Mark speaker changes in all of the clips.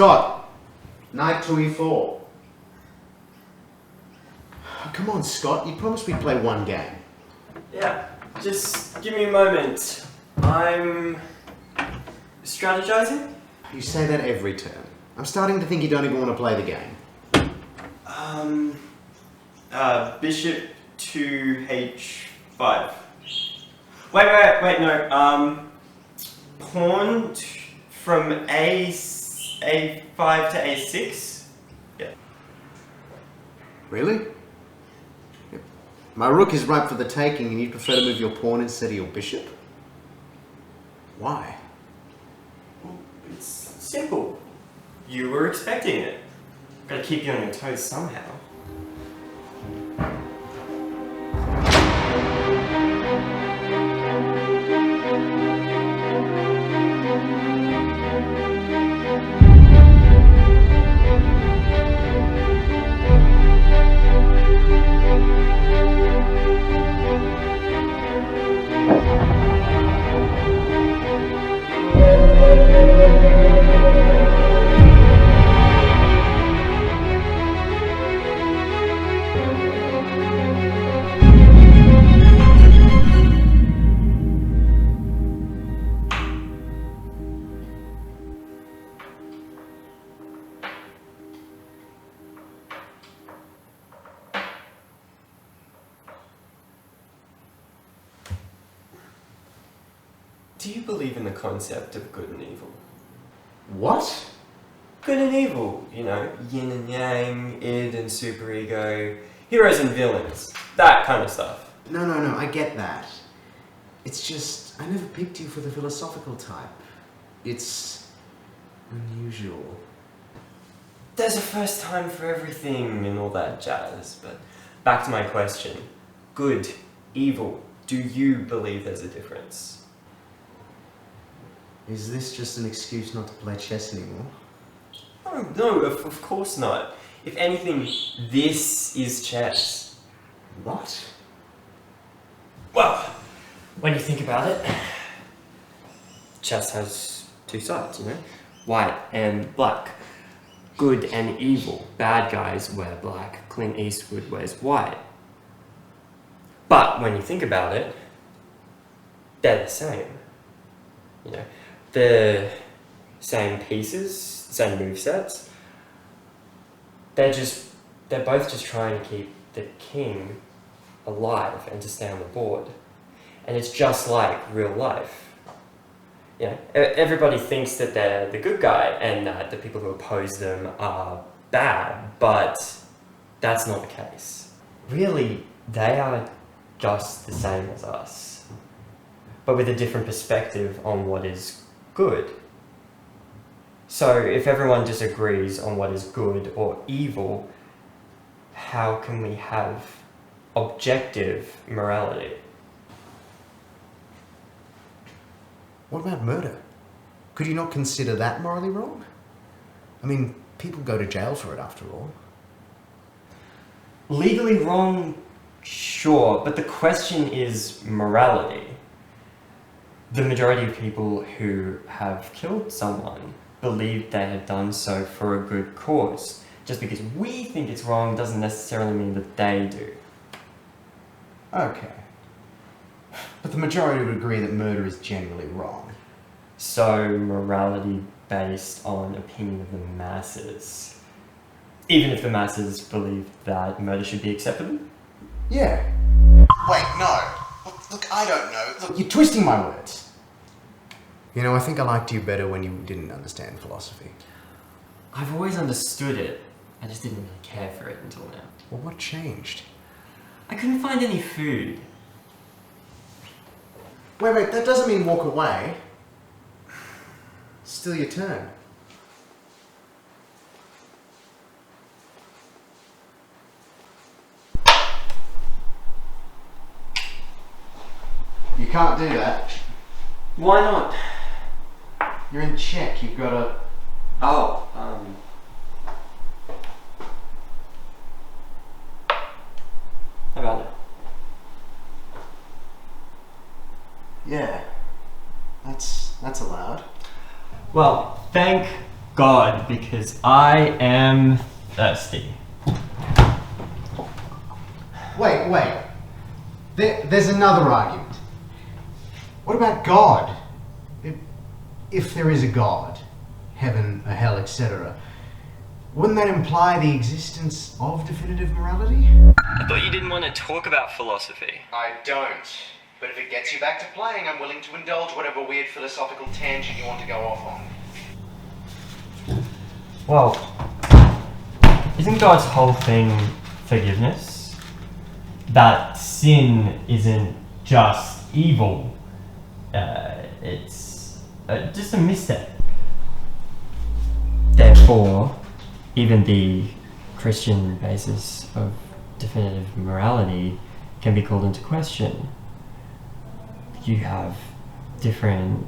Speaker 1: Scott, knight to e4. Come on, Scott, you promised we'd play one game.
Speaker 2: Yeah, just give me a moment. I'm strategizing?
Speaker 1: You say that every turn. I'm starting to think you don't even want to play the game.
Speaker 2: Bishop to h5. Wait, no. Pawn from a5 to a6? Yeah.
Speaker 1: Really? Yep. My rook is ripe for the taking and you prefer to move your pawn instead of your bishop? Why?
Speaker 2: Well, it's simple. You were expecting it. Gotta keep you on your toes somehow. Do you believe in the concept of good and evil?
Speaker 1: What?
Speaker 2: Good and evil, you know, yin and yang, id and superego, heroes and villains, that kind of stuff.
Speaker 1: No, I get that. It's just, I never picked you for the philosophical type. It's unusual.
Speaker 2: There's a first time for everything and all that jazz, but back to my question. Good, evil, do you believe there's a difference?
Speaker 1: Is this just an excuse not to play chess anymore?
Speaker 2: Oh, no, of course not. If anything, this is chess.
Speaker 1: What?
Speaker 2: Well, when you think about it, chess has two sides, you know? White and black. Good and evil. Bad guys wear black. Clint Eastwood wears white. But when you think about it, they're the same. You know, the same pieces, same movesets. They're both just trying to keep the king alive and to stay on the board. And it's just like real life. You know, everybody thinks that they're the good guy and that the people who oppose them are bad, but that's not the case. Really, they are just the same as us, but with a different perspective on what is good. So if everyone disagrees on what is good or evil, how can we have objective morality?
Speaker 1: What about murder? Could you not consider that morally wrong? I mean, people go to jail for it after all.
Speaker 2: Legally wrong, sure, but the question is morality. The majority of people who have killed someone believe they had done so for a good cause. Just because we think it's wrong doesn't necessarily mean that they do.
Speaker 1: Okay. But the majority would agree that murder is generally wrong.
Speaker 2: So, morality based on opinion of the masses. Even if the masses believe that murder should be acceptable?
Speaker 1: Yeah. Wait, no. Look, I don't know. Look, you're twisting my words. You know, I think I liked you better when you didn't understand philosophy.
Speaker 2: I've always understood it. I just didn't really care for it until now.
Speaker 1: Well, what changed?
Speaker 2: I couldn't find any food.
Speaker 1: Wait, that doesn't mean walk away. Still your turn. You can't do that.
Speaker 2: Why not?
Speaker 1: You're in check, you've got to...
Speaker 2: Oh, how about it?
Speaker 1: Yeah, that's allowed.
Speaker 2: Well, thank God, because I am thirsty.
Speaker 1: Wait. There's another argument. What about God? If there is a God, heaven, a hell, etc., wouldn't that imply the existence of definitive morality?
Speaker 2: I thought you didn't want to talk about philosophy.
Speaker 1: I don't. But if it gets you back to playing, I'm willing to indulge whatever weird philosophical tangent you want to go off on.
Speaker 2: Well, isn't God's whole thing forgiveness? That sin isn't just evil, it's just a mistake. Therefore, even the Christian basis of definitive morality can be called into question. You have different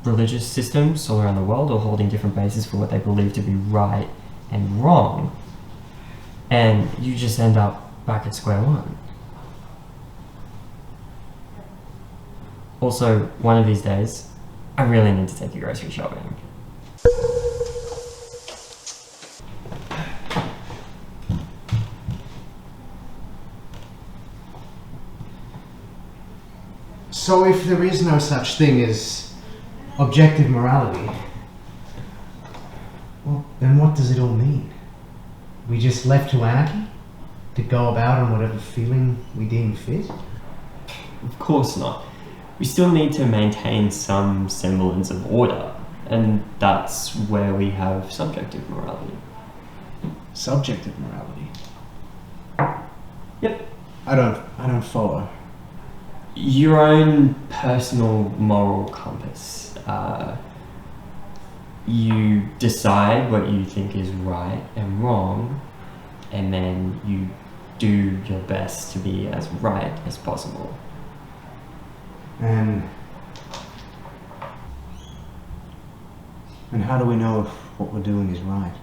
Speaker 2: religious systems all around the world, all holding different bases for what they believe to be right and wrong, and you just end up back at square one. Also, one of these days, I really need to take you grocery shopping.
Speaker 1: So if there is no such thing as objective morality, well, then what does it all mean? We just left to anarchy? To go about on whatever feeling we deem fit?
Speaker 2: Of course not. We still need to maintain some semblance of order, and that's where we have subjective morality.
Speaker 1: Subjective morality?
Speaker 2: Yep.
Speaker 1: I don't follow.
Speaker 2: Your own personal moral compass. You decide what you think is right and wrong, and then you do your best to be as right as possible.
Speaker 1: And how do we know if what we're doing is right?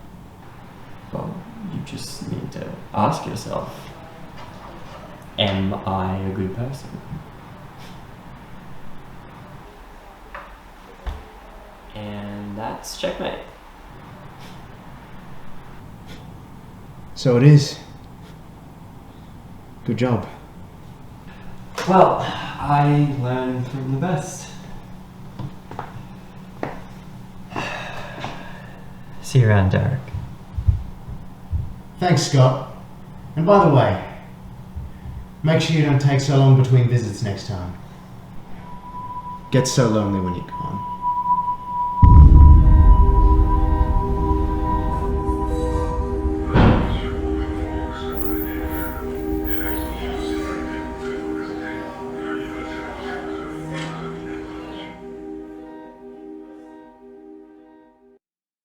Speaker 2: Well, you just need to ask yourself, am I a good person? And that's checkmate.
Speaker 1: So it is. Good job.
Speaker 2: Well, I learn from the best. See you around, Derek.
Speaker 1: Thanks, Scott. And by the way, make sure you don't take so long between visits next time. Gets so lonely when you're gone.